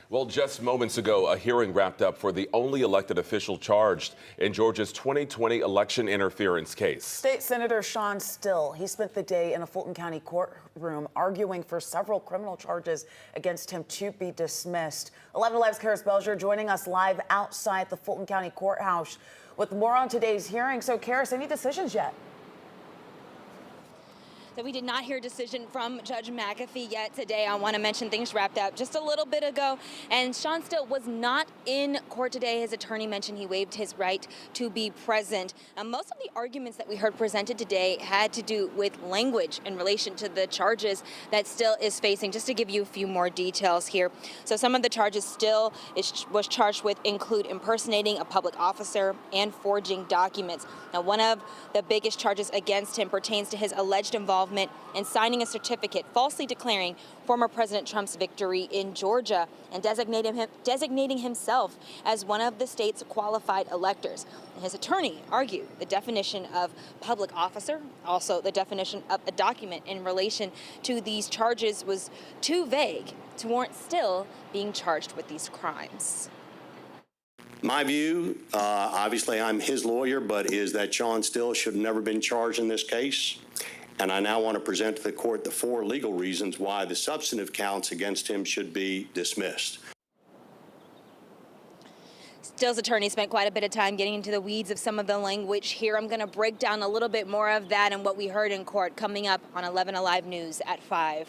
Well, just moments ago, a hearing wrapped up for the only elected official charged in Georgia's 2020 election interference case. State Senator Shawn Still, he spent the day in a Fulton County courtroom arguing for several criminal charges against him to be dismissed. 11 Alive's Karis Belger joining us live outside the Fulton County courthouse with more on today's hearing. So, Karis, any decisions yet? So we did not hear a decision from Judge McAfee yet today. I want to mention things wrapped up just a little bit ago. And Shawn Still was not in court today. His attorney mentioned he waived his right to be present. Most of the arguments that we heard presented today had to do with language in relation to the charges that Still is facing. Just to give you a few more details here. So some of the charges Still was charged with include impersonating a public officer and forging documents. Now, one of the biggest charges against him pertains to his alleged involvement in signing a certificate falsely declaring former President Trump's victory in Georgia and designating himself as one of the state's qualified electors. And his attorney argued the definition of public officer, also the definition of a document in relation to these charges, was too vague to warrant Still being charged with these crimes. My view, obviously I'm his lawyer, but is that Shawn Still should have never been charged in this case. And I now want to present to the court the 4 legal reasons why the substantive counts against him should be dismissed. Still's attorney spent quite a bit of time getting into the weeds of some of the language here. I'm going to break down a little bit more of that and what we heard in court coming up on 11 Alive News at 5.